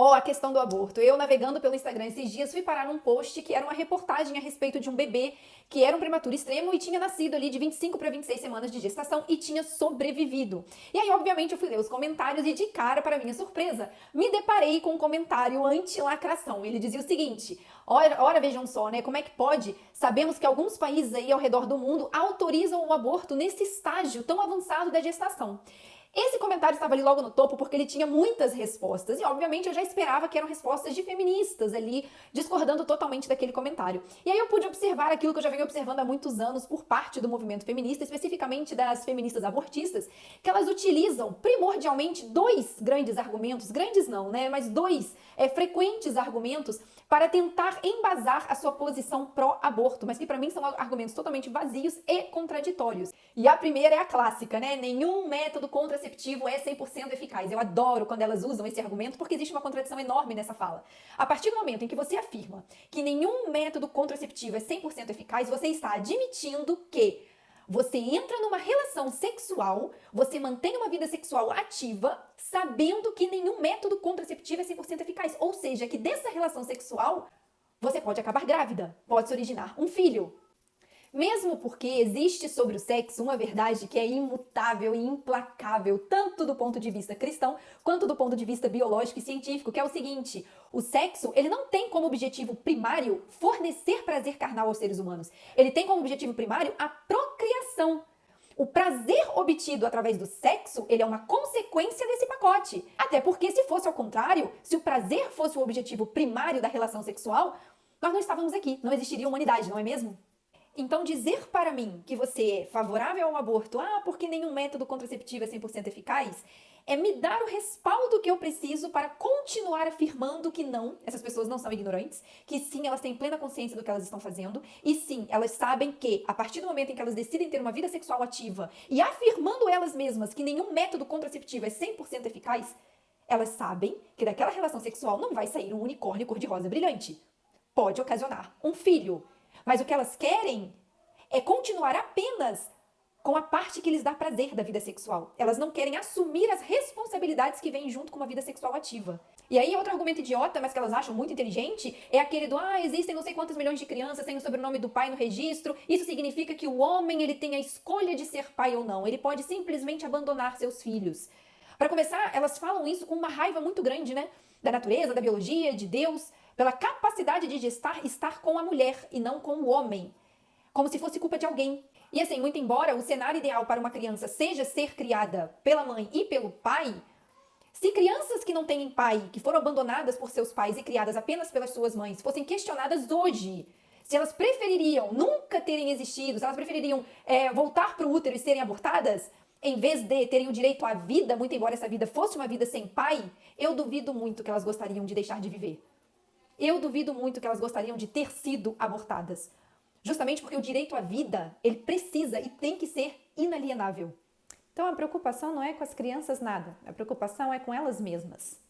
Ó, a questão do aborto. Eu navegando pelo Instagram esses dias fui parar num post que era uma reportagem a respeito de um bebê que era um prematuro extremo e tinha nascido ali de 25 para 26 semanas de gestação e tinha sobrevivido. E aí, obviamente, eu fui ler os comentários e de cara, para minha surpresa, me deparei com um comentário anti-lacração. Ele dizia o seguinte: ora, vejam só, né? Como é que pode? Sabemos que alguns países aí ao redor do mundo autorizam o aborto nesse estágio tão avançado da gestação. Esse comentário estava ali logo no topo porque ele tinha muitas respostas e, obviamente, eu já esperava que eram respostas de feministas ali, discordando totalmente daquele comentário. E aí eu pude observar aquilo que eu já venho observando há muitos anos por parte do movimento feminista, especificamente das feministas abortistas, que elas utilizam primordialmente dois grandes argumentos, grandes não, né, mas dois frequentes argumentos para tentar embasar a sua posição pró-aborto, mas que para mim são argumentos totalmente vazios e contraditórios. E a primeira é a clássica, né? Nenhum método contraceptivo é 100% eficaz. Eu adoro quando elas usam esse argumento porque existe uma contradição enorme nessa fala. A partir do momento em que você afirma que nenhum método contraceptivo é 100% eficaz, você está admitindo que você entra numa relação sexual, você mantém uma vida sexual ativa, sabendo que nenhum método contraceptivo é 100% eficaz. Ou seja, que dessa relação sexual, você pode acabar grávida, pode se originar um filho. Mesmo porque existe sobre o sexo uma verdade que é imutável e implacável, tanto do ponto de vista cristão, quanto do ponto de vista biológico e científico, que é o seguinte: o sexo, ele não tem como objetivo primário fornecer prazer carnal aos seres humanos. Ele tem como objetivo primário a procriação. O prazer obtido através do sexo, ele é uma consequência desse pacote. Até porque se fosse ao contrário, se o prazer fosse o objetivo primário da relação sexual, nós não estávamos aqui, não existiria humanidade, não é mesmo? Então, dizer para mim que você é favorável ao aborto, porque nenhum método contraceptivo é 100% eficaz, é me dar o respaldo que eu preciso para continuar afirmando que não, essas pessoas não são ignorantes, que sim, elas têm plena consciência do que elas estão fazendo, e sim, elas sabem que, a partir do momento em que elas decidem ter uma vida sexual ativa, e afirmando elas mesmas que nenhum método contraceptivo é 100% eficaz, elas sabem que daquela relação sexual não vai sair um unicórnio cor-de-rosa brilhante. Pode ocasionar um filho. Mas o que elas querem é continuar apenas com a parte que lhes dá prazer da vida sexual. Elas não querem assumir as responsabilidades que vêm junto com uma vida sexual ativa. E aí, outro argumento idiota, mas que elas acham muito inteligente, é aquele do, existem não sei quantos milhões de crianças sem o sobrenome do pai no registro, isso significa que o homem, ele tem a escolha de ser pai ou não, ele pode simplesmente abandonar seus filhos. Para começar, elas falam isso com uma raiva muito grande, né? Da natureza, da biologia, de Deus, pela capacidade de gestar, estar com a mulher e não com o homem. Como se fosse culpa de alguém. E assim, muito embora o cenário ideal para uma criança seja ser criada pela mãe e pelo pai, se crianças que não têm pai, que foram abandonadas por seus pais e criadas apenas pelas suas mães, fossem questionadas hoje, se elas prefeririam nunca terem existido, se elas prefeririam voltar para o útero e serem abortadas, em vez de terem o direito à vida, muito embora essa vida fosse uma vida sem pai, eu duvido muito que elas gostariam de deixar de viver. Eu duvido muito que elas gostariam de ter sido abortadas. Justamente porque o direito à vida, ele precisa e tem que ser inalienável. Então a preocupação não é com as crianças nada, a preocupação é com elas mesmas.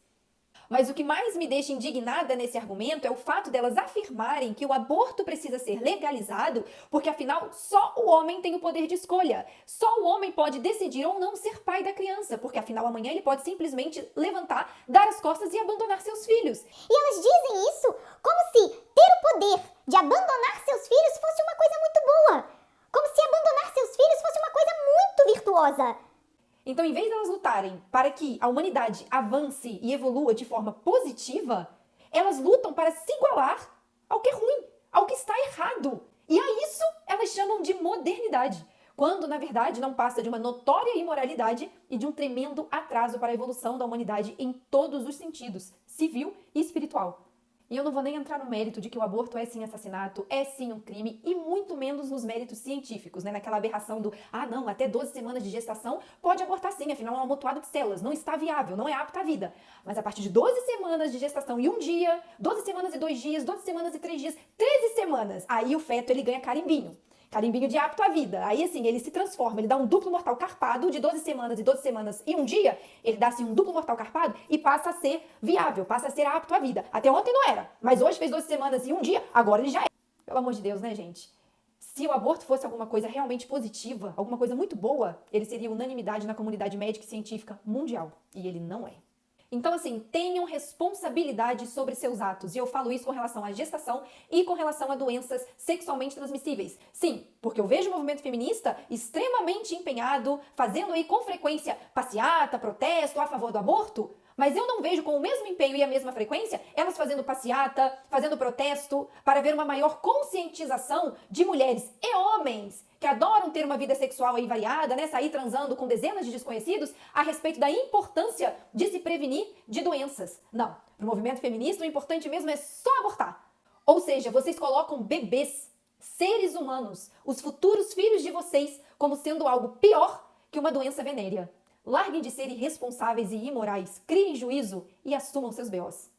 Mas o que mais me deixa indignada nesse argumento é o fato delas afirmarem que o aborto precisa ser legalizado porque, afinal, só o homem tem o poder de escolha. Só o homem pode decidir ou não ser pai da criança, porque, afinal, amanhã ele pode simplesmente levantar, dar as costas e abandonar seus filhos. E elas dizem isso como se ter o poder de abandonar seus filhos fosse uma coisa muito boa. Como se abandonar seus filhos fosse uma coisa muito virtuosa. Então, em vez de elas lutarem para que a humanidade avance e evolua de forma positiva, elas lutam para se igualar ao que é ruim, ao que está errado. E a isso elas chamam de modernidade, quando, na verdade, não passa de uma notória imoralidade e de um tremendo atraso para a evolução da humanidade em todos os sentidos, civil e espiritual. E eu não vou nem entrar no mérito de que o aborto é sim assassinato, é sim um crime, e muito menos nos méritos científicos, né? Naquela aberração do, não, até 12 semanas de gestação pode abortar sim, afinal é um amontoado de células, não está viável, não é apto à vida. Mas a partir de 12 semanas de gestação e um dia, 12 semanas e 2 dias, 12 semanas e 3 dias, 13 semanas, aí o feto ele ganha carimbinho. Carimbinho de apto à vida. Aí, assim, ele se transforma, ele dá um duplo mortal carpado de 12 semanas e 12 semanas e um dia, ele dá, assim, um duplo mortal carpado e passa a ser viável, passa a ser apto à vida. Até ontem não era, mas hoje fez 12 semanas e um dia, agora ele já é. Pelo amor de Deus, né, gente? Se o aborto fosse alguma coisa realmente positiva, alguma coisa muito boa, ele seria unanimidade na comunidade médica e científica mundial. E ele não é. Então, assim, tenham responsabilidade sobre seus atos. E eu falo isso com relação à gestação e com relação a doenças sexualmente transmissíveis. Sim, porque eu vejo o movimento feminista extremamente empenhado, fazendo aí com frequência passeata, protesto a favor do aborto, mas eu não vejo com o mesmo empenho e a mesma frequência elas fazendo passeata, fazendo protesto para ver uma maior conscientização de mulheres e homens que adoram ter uma vida sexual aí variada, né, sair transando com dezenas de desconhecidos a respeito da importância de se prevenir de doenças. Não, para o movimento feminista o importante mesmo é só abortar. Ou seja, vocês colocam bebês, seres humanos, os futuros filhos de vocês, como sendo algo pior que uma doença venérea. Larguem de ser irresponsáveis e imorais, criem juízo e assumam seus BOs.